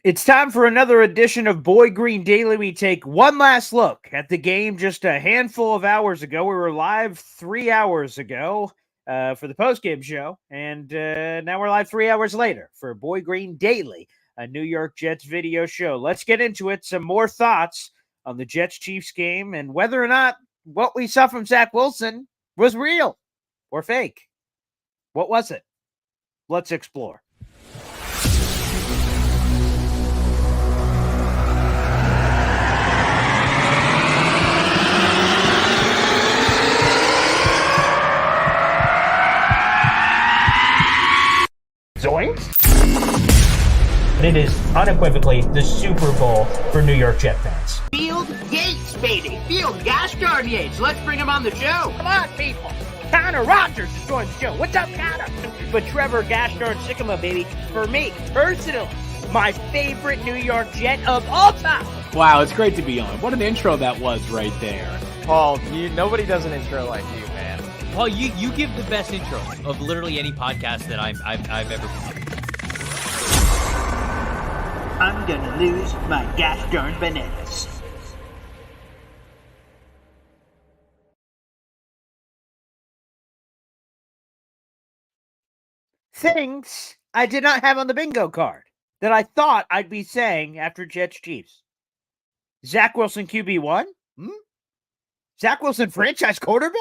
It's time for another edition of Boy Green Daily. We take one last look at the game just a handful of hours ago. We were live 3 hours ago for the postgame show, and now we're live 3 hours later for Boy Green Daily, a New York Jets video show. Let's get into it. Some more thoughts on the Jets-Chiefs game and whether or not what we saw from Zach Wilson was real or fake. What was it? Let's explore. Zoinks! It is unequivocally the Super Bowl for New York Jet fans. Field Yates, baby. Field gosh darn Yates. Let's bring him on the show. Come on, people. Connor Rodgers is joining the show. What's up, Connor? But Trevor gosh darn Sycamore, baby, for me, personally, my favorite New York Jet of all time. Wow, it's great to be on. What an intro that was right there. Paul, nobody does an intro like you, man. Paul, you give the best intro of literally any podcast that I've ever been. I'm gonna lose my gosh darn bananas. Things I did not have on the bingo card that I thought I'd be saying after Jets Chiefs. Zach Wilson QB1? Zach Wilson franchise quarterback?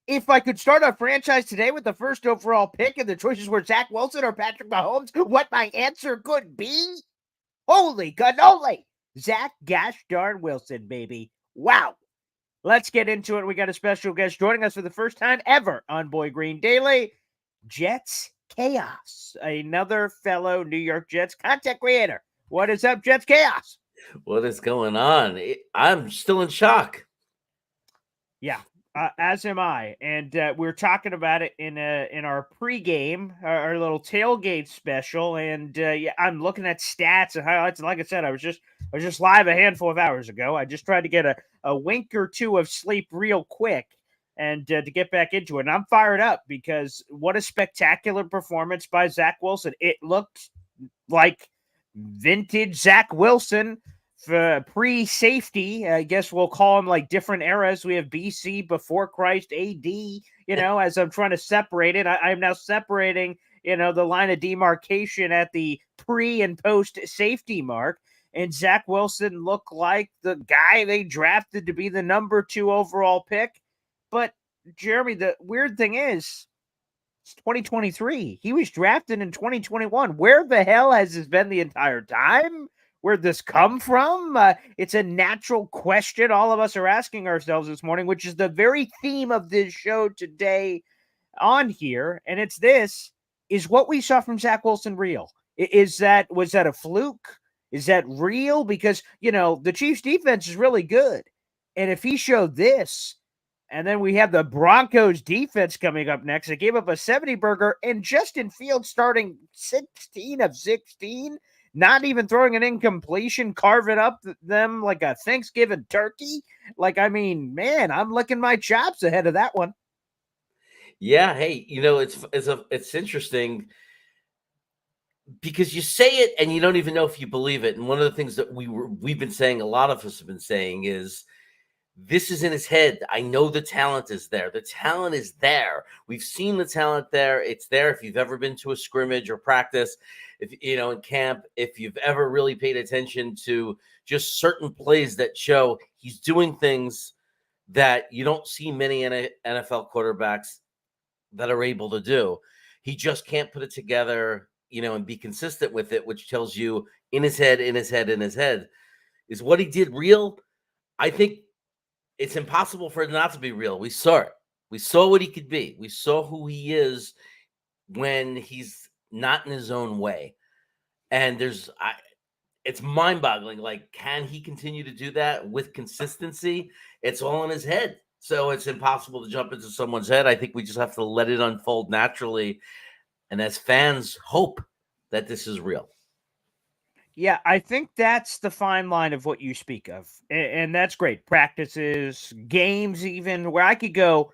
If I could start a franchise today with the first overall pick and the choices were Zach Wilson or Patrick Mahomes, what my answer could be? Holy cannoli! Zach gosh darn Wilson, baby. Wow. Let's get into it. We got a special guest joining us for the first time ever on Boy Green Daily. Jets Chaos, another fellow New York Jets content creator. What is up, Jets Chaos? What is going on? I'm still in shock. Yeah. As am I, and we're talking about it in our pregame, our little tailgate special, and yeah, I'm looking at stats and highlights. And like I said, I was just live a handful of hours ago. I just tried to get a wink or two of sleep real quick, and to get back into it. And I'm fired up because what a spectacular performance by Zach Wilson! It looked like vintage Zach Wilson. For pre-safety, I guess we'll call them like different eras. We have BC, before Christ, AD, as I'm trying to separate it. I'm now separating, the line of demarcation at the pre and post safety mark. And Zach Wilson looked like the guy they drafted to be the number 2 overall pick. But, Jeremy, the weird thing is, it's 2023. He was drafted in 2021. Where the hell has this been the entire time? Where'd this come from? It's a natural question all of us are asking ourselves this morning, which is the very theme of this show today on here. And it's this: is what we saw from Zach Wilson real? Was that a fluke? Is that real? Because, the Chiefs defense is really good. And if he showed this, and then we have the Broncos defense coming up next, they gave up a 70-burger, and Justin Fields starting 16 of 16, not even throwing an incompletion, carving up them like a Thanksgiving turkey. Man, I'm licking my chops ahead of that one. Yeah, hey, it's interesting because you say it and you don't even know if you believe it. And one of the things that we've been saying, a lot of us have been saying, is this is in his head. I know the talent is there. The talent is there. We've seen the talent there. It's there. If you've ever been to a scrimmage or practice, if in camp, if you've ever really paid attention to just certain plays that show he's doing things that you don't see many NFL quarterbacks that are able to do. He just can't put it together, and be consistent with it, which tells you in his head. Is what he did real? I think it's impossible for it not to be real. We saw it. We saw what he could be. We saw who he is when he's not in his own way. And it's mind-boggling. Like, can he continue to do that with consistency? It's all in his head. So it's impossible to jump into someone's head. I think we just have to let it unfold naturally. And as fans, hope that this is real. Yeah, I think that's the fine line of what you speak of. And that's great. Practices, games even, where I could go,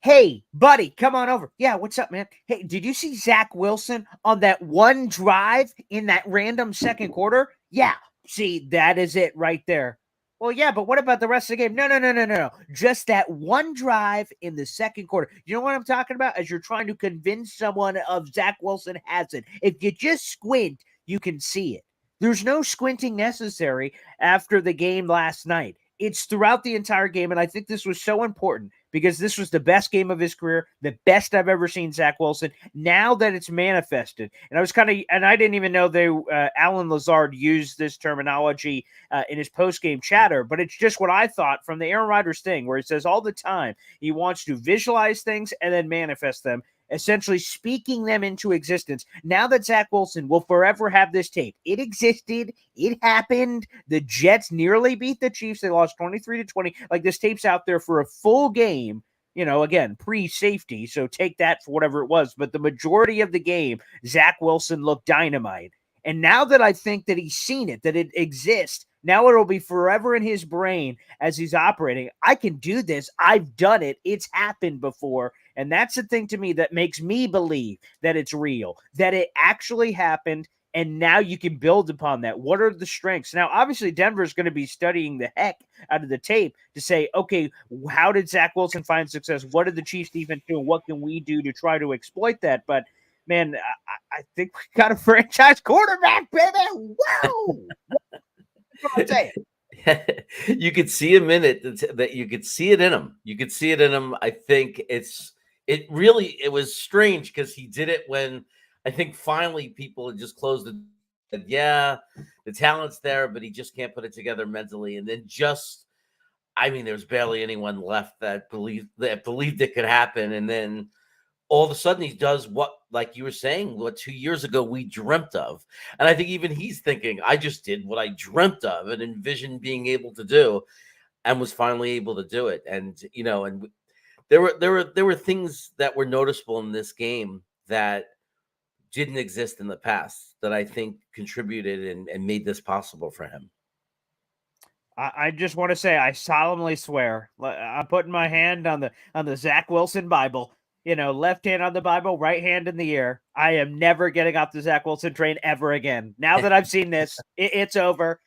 Hey, buddy, come on over. Yeah, what's up, man? Hey, did you see Zach Wilson on that one drive in that random second quarter? Yeah, see, that is it right there. Well, yeah, but what about the rest of the game? No. Just that one drive in the second quarter. You know what I'm talking about? As you're trying to convince someone of Zach Wilson has it. If you just squint, you can see it. There's no squinting necessary after the game last night. It's throughout the entire game, and I think this was so important because this was the best game of his career, the best I've ever seen Zach Wilson. Now that it's manifested, and I didn't even know Alan Lazard used this terminology in his post-game chatter, but it's just what I thought from the Aaron Rodgers thing, where he says all the time he wants to visualize things and then manifest them, essentially speaking them into existence. Now that Zach Wilson will forever have this tape, it existed, it happened. The Jets nearly beat the Chiefs. They lost 23-20. Like, this tape's out there for a full game, again, pre-safety, so take that for whatever it was. But the majority of the game, Zach Wilson looked dynamite. And now that I think that he's seen it, that it exists, now it'll be forever in his brain as he's operating. I can do this. I've done it. It's happened before. And that's the thing to me that makes me believe that it's real, that it actually happened. And now you can build upon that. What are the strengths? Now, obviously, Denver's going to be studying the heck out of the tape to say, okay, how did Zach Wilson find success? What did the Chiefs defense do? What can we do to try to exploit that? But, man, I think we got a franchise quarterback, baby. Whoa! I'm saying. You could see a minute that you could see it in him. You could see it in him. I think it was strange because he did it when I think finally people had just closed the the talent's there, but he just can't put it together mentally. And then there's barely anyone left that believed it could happen. And then all of a sudden he does what, like you were saying, what 2 years ago we dreamt of. And I think even he's thinking, I just did what I dreamt of and envisioned being able to do, and was finally able to do it. And, and there were things that were noticeable in this game that didn't exist in the past that I think contributed and made this possible for him. I just want to say, I solemnly swear, I'm putting my hand on the Zach Wilson Bible, left hand on the Bible, right hand in the air. I am never getting off the Zach Wilson train ever again. Now that I've seen this, it's over.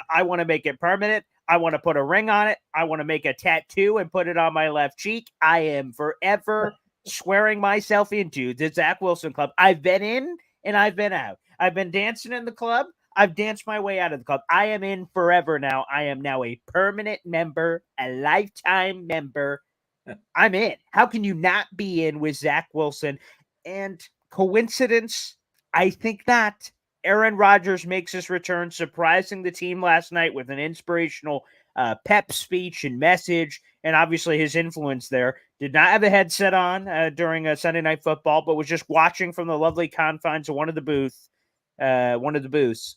I want to make it permanent. I want to put a ring on it. I want to make a tattoo and put it on my left cheek. I am forever swearing myself into the Zach Wilson Club. I've been in and I've been out. I've been dancing in the club. I've danced my way out of the club. I am in forever now. I am now a permanent member, a lifetime member. I'm in. How can you not be in with Zach Wilson? And coincidence? I think not. Aaron Rodgers makes his return, surprising the team last night with an inspirational pep speech and message, and obviously his influence there. Did not have a headset on during Sunday Night Football, but was just watching from the lovely confines of one of the booths,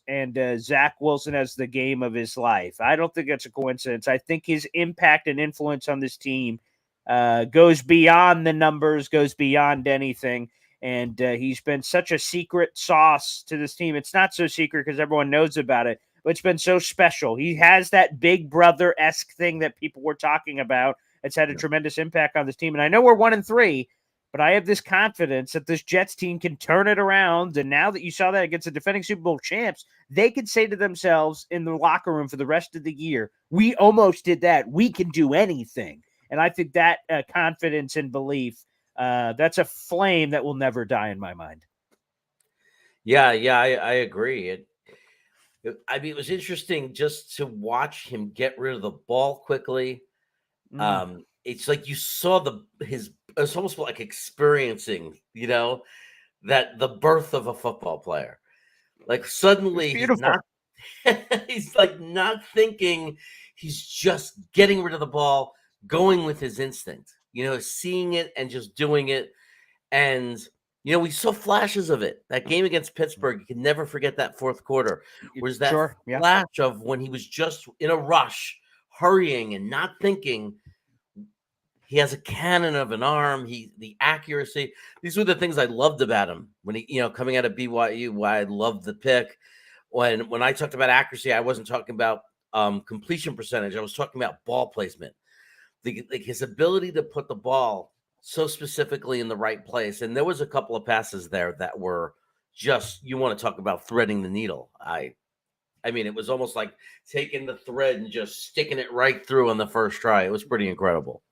and Zach Wilson has the game of his life. I don't think that's a coincidence. I think his impact and influence on this team goes beyond the numbers, goes beyond anything. And he's been such a secret sauce to this team. It's not so secret because everyone knows about it, but it's been so special. He has that big brother-esque thing that people were talking about. It's had a tremendous impact on this team. And I know we're 1-3, but I have this confidence that this Jets team can turn it around. And now that you saw that against the defending Super Bowl champs, they could say to themselves in the locker room for the rest of the year, we almost did that. We can do anything. And I think that confidence and belief, that's a flame that will never die in my mind. Yeah, I agree. It was interesting just to watch him get rid of the ball quickly. It's like you saw it's almost like experiencing, that the birth of a football player. Like suddenly he's like not thinking, he's just getting rid of the ball, going with his instinct, seeing it and just doing it. And, we saw flashes of it. That game against Pittsburgh, you can never forget that fourth quarter. Was that flash of when he was just in a rush, hurrying and not thinking. He has a cannon of an arm. The accuracy. These were the things I loved about him when he, coming out of BYU, why I loved the pick. When I talked about accuracy, I wasn't talking about completion percentage. I was talking about ball placement. His ability to put the ball so specifically in the right place. And there was a couple of passes there that were just, you want to talk about threading the needle. I mean, it was almost like taking the thread and just sticking it right through on the first try. It was pretty incredible.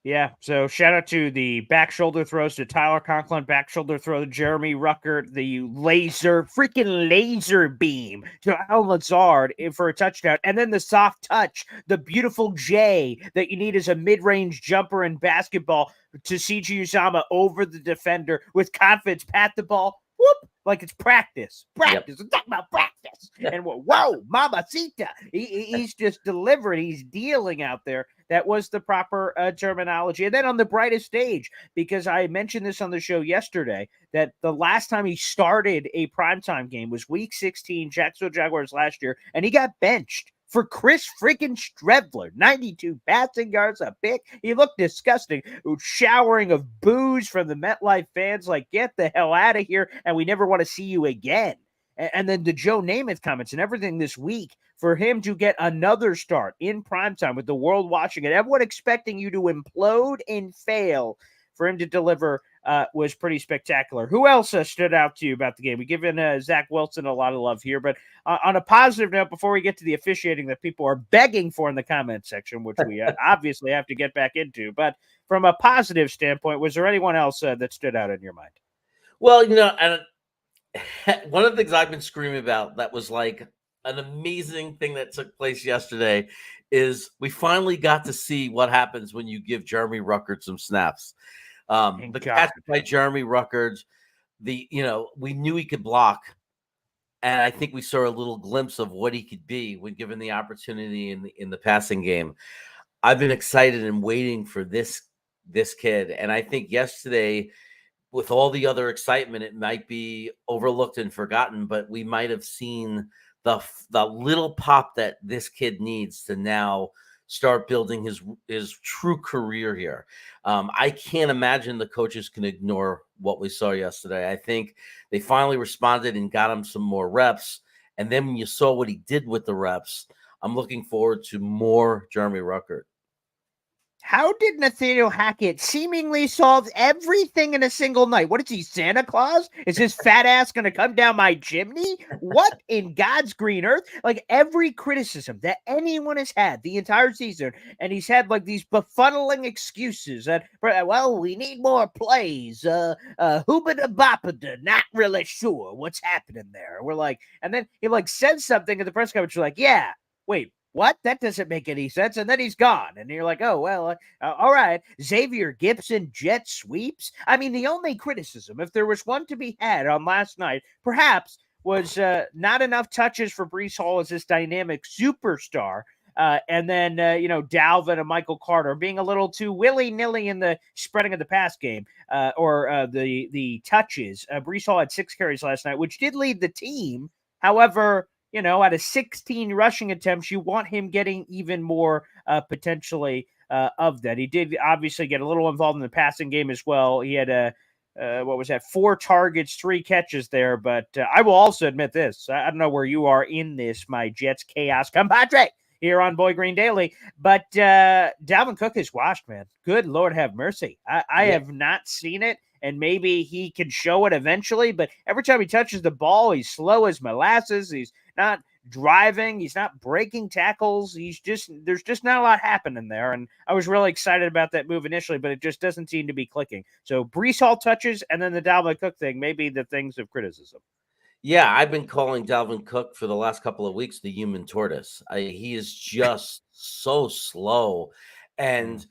Yeah, so shout out to the back shoulder throws to Tyler Conklin, back shoulder throw to Jeremy Ruckert, the freaking laser beam to Al Lazard for a touchdown, and then the soft touch, the beautiful J that you need as a mid-range jumper in basketball to CJ Uzama over the defender with confidence, pat the ball, whoop, like it's practice. Practice. Yep. I'm talking about practice. And whoa, mamacita. He's just delivering. He's dealing out there. That was the proper terminology. And then on the brightest stage, because I mentioned this on the show yesterday, that the last time he started a primetime game was week 16, Jacksonville Jaguars last year, and he got benched for Chris freaking Stredler. 92 passing yards, a pick. He looked disgusting. Showering of boos from the MetLife fans, like, get the hell out of here, and we never want to see you again. And then the Joe Namath comments and everything this week for him to get another start in primetime with the world watching it, everyone expecting you to implode and fail, for him to deliver was pretty spectacular. Who else stood out to you about the game? We've given Zach Wilson a lot of love here, but on a positive note, before we get to the officiating that people are begging for in the comment section, which we obviously have to get back into, but from a positive standpoint, was there anyone else that stood out in your mind? Well, and one of the things I've been screaming about that was like an amazing thing that took place yesterday is we finally got to see what happens when you give Jeremy Ruckert some snaps. The catch by Jeremy Ruckert, we knew he could block, and I think we saw a little glimpse of what he could be when given the opportunity in the passing game. I've been excited and waiting for this kid, and I think yesterday, with all the other excitement, it might be overlooked and forgotten, but we might have seen the little pop that this kid needs to now start building his true career here. I can't imagine the coaches can ignore what we saw yesterday. I think they finally responded and got him some more reps. And then when you saw what he did with the reps, I'm looking forward to more Jeremy Ruckert. How did Nathaniel Hackett seemingly solve everything in a single night? What is he, Santa Claus? Is his fat ass going to come down my chimney? What in God's green earth? Like, every criticism that anyone has had the entire season, and he's had like these befuddling excuses that, well, we need more plays. Hoobada-boppada, not really sure what's happening there. We're like, and then he like said something at the press conference. You're like, yeah, wait, what? That doesn't make any sense. And then he's gone. And you're like, oh, well, all right. Xavier Gipson jet sweeps. I mean, the only criticism, if there was one to be had on last night, perhaps was not enough touches for Breece Hall as this dynamic superstar. And then, Dalvin and Michael Carter being a little too willy-nilly in the spreading of the pass game or the touches. Breece Hall had 6 carries last night, which did lead the team. However, out of 16 rushing attempts, you want him getting even more potentially of that. He did obviously get a little involved in the passing game as well. He had 4 targets, 3 catches there. But I will also admit this. I don't know where you are in this, my Jets chaos compadre here on Boy Green Daily. But Dalvin Cook is washed, man. Good Lord have mercy. I have not seen it. And maybe he can show it eventually, but every time he touches the ball, he's slow as molasses. He's not driving. He's not breaking tackles. There's just not a lot happening there. And I was really excited about that move initially, but it just doesn't seem to be clicking. So Breece Hall touches, and then the Dalvin Cook thing, maybe the things of criticism. Yeah, I've been calling Dalvin Cook for the last couple of weeks the human tortoise. He is just so slow. And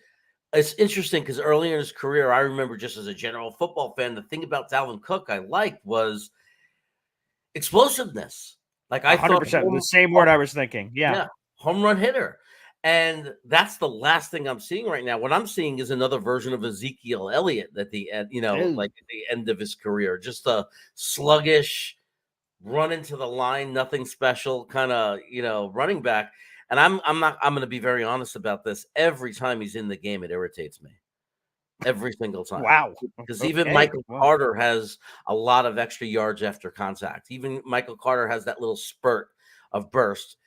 it's interesting because early in his career, I remember just as a general football fan, the thing about Dalvin Cook I liked was explosiveness. Like, I 100%, thought the same word I was thinking. Yeah, home run hitter. And that's the last thing I'm seeing right now. What I'm seeing is another version of Ezekiel Elliott at the end, like at the end of his career. Just a sluggish, run into the line, nothing special kind of, running back. And I'm going to be very honest about this. Every time he's in the game, it irritates me. Every single time. Wow. Because even Michael Carter has a lot of extra yards after contact. Even Michael Carter has that little spurt of burst.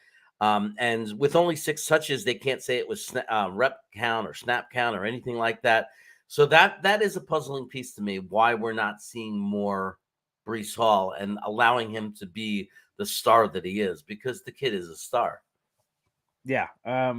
And with only 6 touches, they can't say it was rep count or snap count or anything like that. So that is a puzzling piece to me, why we're not seeing more Brees Hall and allowing him to be the star that he is, because the kid is a star. Yeah,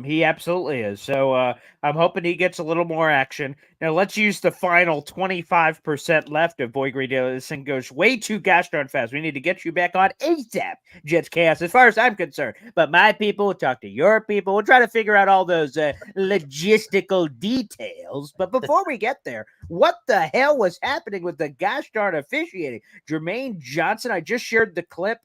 he absolutely is. So I'm hoping he gets a little more action. Now let's use the final 25% left of Boy Green Daily. This thing goes way too gosh darn fast. We need to get you back on ASAP, Jets Chaos, as far as I'm concerned. But my people will talk to your people. We'll try to figure out all those logistical details. But before we get there, what the hell was happening with the gosh darn officiating? Jermaine Johnson, I just shared the clip.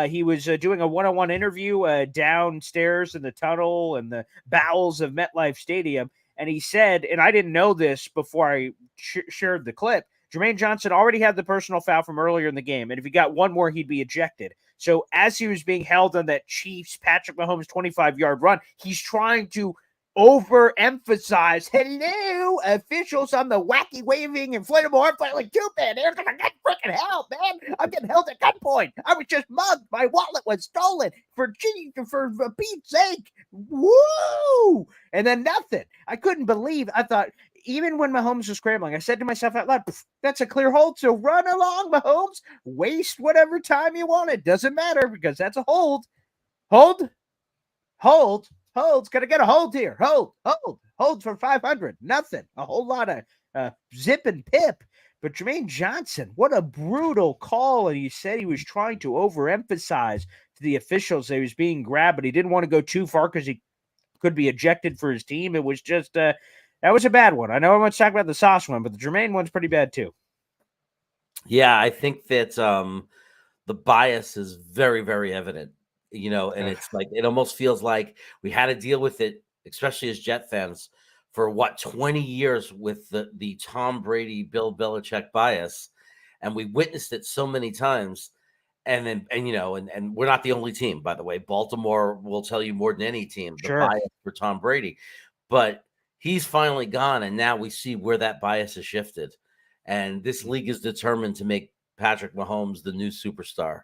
He was doing a one-on-one interview downstairs in the tunnel and the bowels of MetLife Stadium. And he said, and I didn't know this before I shared the clip, Jermaine Johnson already had the personal foul from earlier in the game. And if he got one more, he'd be ejected. So as he was being held on that Chiefs Patrick Mahomes 25-yard run, he's trying to overemphasize, hello, officials on the wacky waving inflatable arm like Cupid. Here's gonna get freaking hell, man. I'm getting held at gunpoint. I was just mugged. My wallet was stolen for Pete's sake. Woo! And then nothing. I couldn't believe. I thought, even when Mahomes was scrambling, I said to myself out loud, that's a clear hold. So run along, Mahomes. Waste whatever time you want. It doesn't matter because that's a hold. Hold. Hold's gonna get a hold here. Hold for 500. Nothing. A whole lot of zip and pip. But Jermaine Johnson, what a brutal call. And he said he was trying to overemphasize to the officials that he was being grabbed, but he didn't want to go too far because he could be ejected for his team. It was just that was a bad one. I know I want to talk about the sauce one, but the Jermaine one's pretty bad too. Yeah, I think that the bias is very, very evident. And it's like, it almost feels like we had to deal with it, especially as Jet fans, for 20 years with the Tom Brady, Bill Belichick bias. And we witnessed it so many times. And we're not the only team, by the way. Baltimore will tell you more than any team, the bias for Tom Brady. But he's finally gone, and now we see where that bias has shifted. And this league is determined to make Patrick Mahomes the new superstar.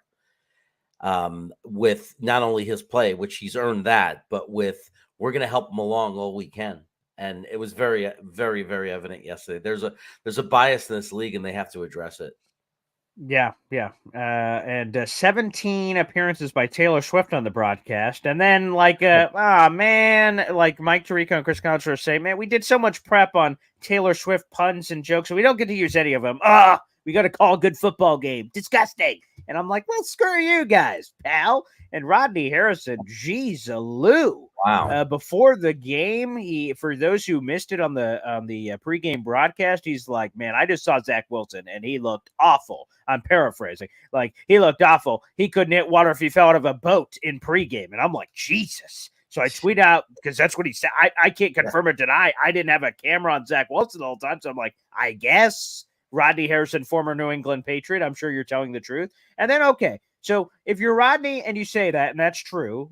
With not only his play, which he's earned that, but with we're going to help him along all we can. And it was very, very, very evident yesterday. There's a bias in this league, and they have to address it. Yeah. And 17 appearances by Taylor Swift on the broadcast. And then, like Mike Tirico and Chris Contra say, man, we did so much prep on Taylor Swift puns and jokes, so we don't get to use any of them. We got to call a good football game. Disgusting. And I'm like, well, screw you guys, pal. And Rodney Harrison, geez-a-loo. Wow. Before the game, for those who missed it on the pregame broadcast, he's like, man, I just saw Zach Wilson, and he looked awful. I'm paraphrasing. Like, he looked awful. He couldn't hit water if he fell out of a boat in pregame. And I'm like, Jesus. So I tweet out, because that's what he said. I can't confirm or deny. I didn't have a camera on Zach Wilson the whole time. So I'm like, I guess Rodney Harrison, former New England Patriot, I'm sure you're telling the truth. And then, okay, so if you're Rodney and you say that, and that's true,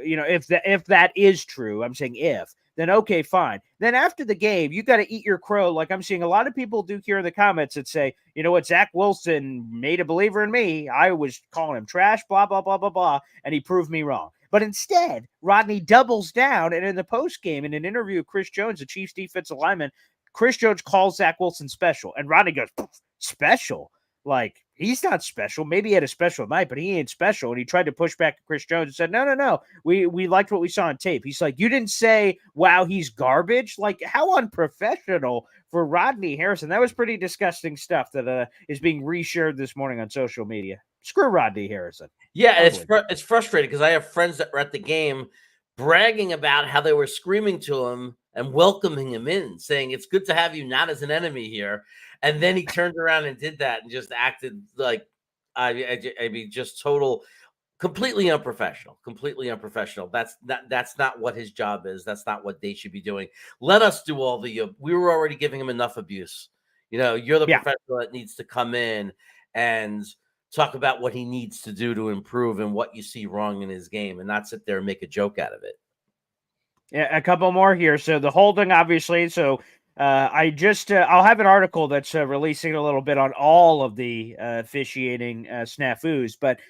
if that is true, I'm saying if, then okay, fine. Then after the game, you got to eat your crow. Like I'm seeing a lot of people do here in the comments that say, you know what, Zach Wilson made a believer in me. I was calling him trash, blah, blah, blah, blah, blah, and he proved me wrong. But instead, Rodney doubles down, and in the postgame, in an interview with Chris Jones, the Chiefs defensive lineman, Chris Jones calls Zach Wilson special, and Rodney goes, special? Like, he's not special. Maybe he had a special night, but he ain't special. And he tried to push back to Chris Jones and said, no. We liked what we saw on tape. He's like, you didn't say, wow, he's garbage? Like, how unprofessional for Rodney Harrison. That was pretty disgusting stuff that is being reshared this morning on social media. Screw Rodney Harrison. Yeah, it's frustrating because I have friends that were at the game bragging about how they were screaming to him and welcoming him in, saying it's good to have you not as an enemy here. And then he turned around and did that and just acted like, I mean, just completely unprofessional. That's not what his job is. That's not what they should be doing. Let us do all we were already giving him enough abuse. You're the professional that needs to come in and talk about what he needs to do to improve and what you see wrong in his game, and not sit there and make a joke out of it. Yeah, a couple more here. So the holding, obviously. So I'll have an article that's releasing a little bit on all of the officiating snafus, but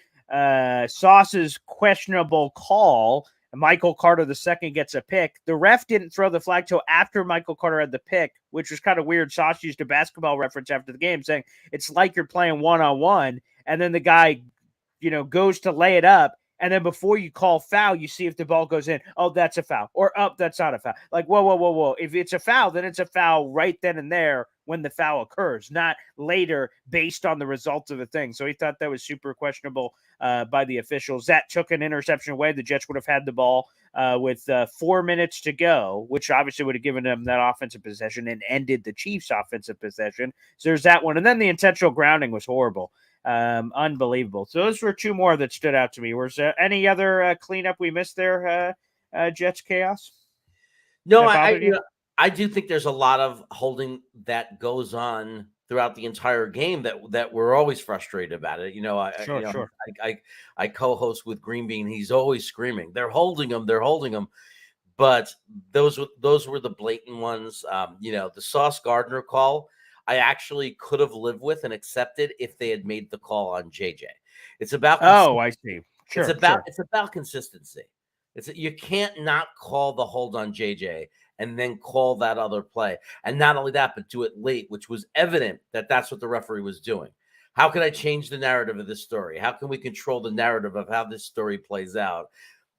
Sauce's questionable call Michael Carter II gets a pick. The ref didn't throw the flag till after Michael Carter had the pick, which was kind of weird. Sauce used a basketball reference after the game saying it's like you're playing one-on-one, and then the guy, goes to lay it up, and then before you call foul, you see if the ball goes in. Oh, that's a foul. Or, that's not a foul. Like, whoa, whoa, whoa, whoa. If it's a foul, then it's a foul right then and there when the foul occurs, not later based on the results of the thing. So he thought that was super questionable by the officials. That took an interception away. The Jets would have had the ball with 4 minutes to go, which obviously would have given them that offensive possession and ended the Chiefs' offensive possession. So there's that one. And then the intentional grounding was horrible. Unbelievable. So those were two more that stood out to me. Was there any other cleanup we missed there, Jets chaos? No, I do think there's a lot of holding that goes on throughout the entire game that we're always frustrated about it. Sure. I co-host with Green Bean. He's always screaming, they're holding him. But those were the blatant ones. The Sauce Gardner call, I actually could have lived with and accepted if they had made the call on JJ. It's about I see. Sure, it's about consistency. You can't not call the hold on JJ and then call that other play. And not only that, but do it late, which was evident that that's what the referee was doing. How can I change the narrative of this story? How can we control the narrative of how this story plays out?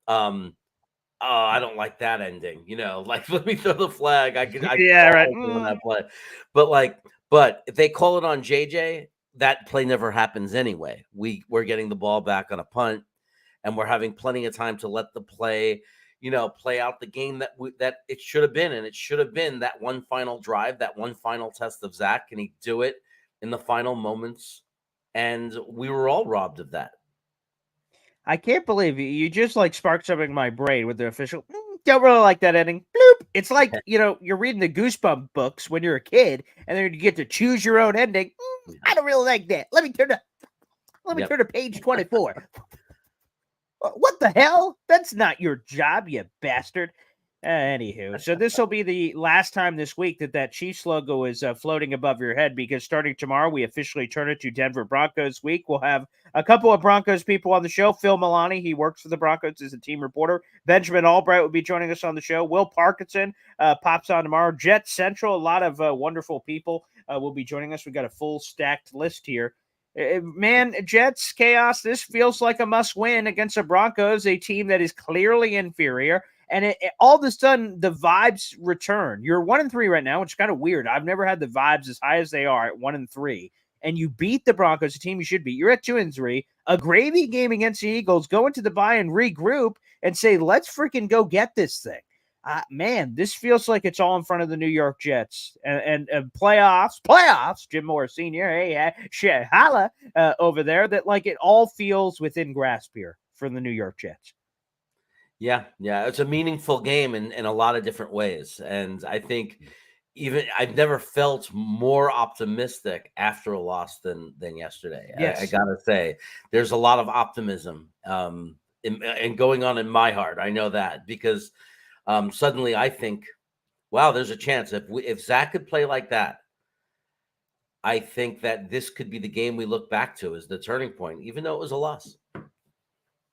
I don't like that ending. Like, let me throw the flag. I right. On that play. But if they call it on JJ, that play never happens anyway. We're getting the ball back on a punt, and we're having plenty of time to let the play, play out the game that it should have been. And it should have been that one final drive, that one final test of Zach. Can he do it in the final moments? And we were all robbed of that. I can't believe you just sparked something in my brain with the official. Don't really like that ending. Bloop. It's like, you're reading the Goosebump books when you're a kid, and then you get to choose your own ending. I don't really like that. Let me turn to page 24. What the hell? That's not your job, you bastard. Anywho, so this will be the last time this week that Chiefs logo is floating above your head, because starting tomorrow, we officially turn it to Denver Broncos week. We'll have a couple of Broncos people on the show. Phil Milani, he works for the Broncos as a team reporter. Benjamin Albright will be joining us on the show. Will Parkinson pops on tomorrow. Jet Central, a lot of wonderful people will be joining us. We've got a full stacked list here. Man, Jets chaos. This feels like a must win against the Broncos, a team that is clearly inferior. And all of a sudden, the vibes return. You're 1-3 right now, which is kind of weird. I've never had the vibes as high as they are at 1-3. And you beat the Broncos, a team you should beat. You're at 2-3. A gravy game against the Eagles. Go into the bye and regroup and say, let's freaking go get this thing. Man, this feels like it's all in front of the New York Jets. And playoffs, Jim Morris Sr., hey, holla over there, that it all feels within grasp here for the New York Jets. Yeah, it's a meaningful game in a lot of different ways. And I think I've never felt more optimistic after a loss than yesterday. Yes. I gotta say, there's a lot of optimism in going on in my heart. I know that because suddenly I think, wow, there's a chance if Zach could play like that, I think that this could be the game we look back to as the turning point, even though it was a loss.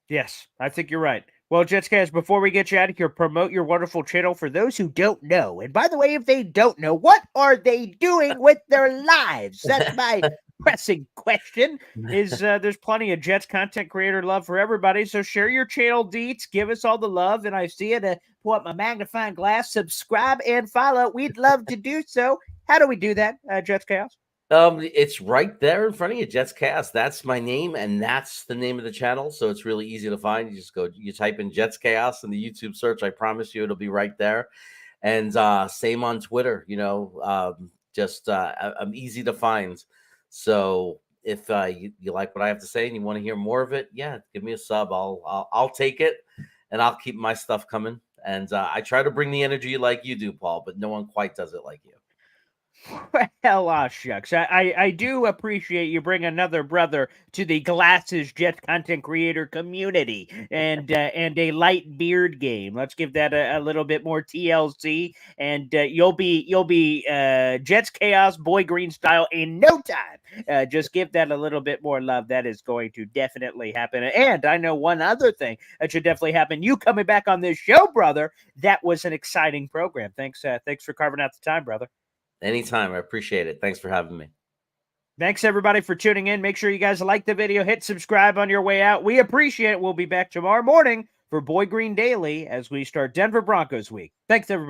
Yes, I think you're right. Well, Jetscast, before we get you out of here, promote your wonderful channel for those who don't know. And by the way, if they don't know, what are they doing with their lives? That's my pressing question. There's plenty of Jets content creator love for everybody. So share your channel deets. Give us all the love. And I see it. Pull up my magnifying glass. Subscribe and follow. We'd love to do so. How do we do that, Jets Chaos? It's right there in front of you, Jets Chaos. That's my name, and that's the name of the channel. So it's really easy to find. You type in Jets Chaos in the YouTube search. I promise you it'll be right there. And same on Twitter, I'm easy to find. So if you like what I have to say and you want to hear more of it, give me a sub. I'll take it, and I'll keep my stuff coming. And I try to bring the energy like you do, Paul, but no one quite does it like you. Well, shucks. I do appreciate you bring another brother to the Glasses Jet content creator community and a light beard game. Let's give that a little bit more TLC, and you'll be Jets Chaos Boy Green style in no time. Just give that a little bit more love. That is going to definitely happen. And I know one other thing that should definitely happen. You coming back on this show, brother. That was an exciting program. Thanks for carving out the time, brother. Anytime. I appreciate it. Thanks for having me. Thanks, everybody, for tuning in. Make sure you guys like the video. Hit subscribe on your way out. We appreciate it. We'll be back tomorrow morning for Boy Green Daily as we start Denver Broncos week. Thanks, everybody.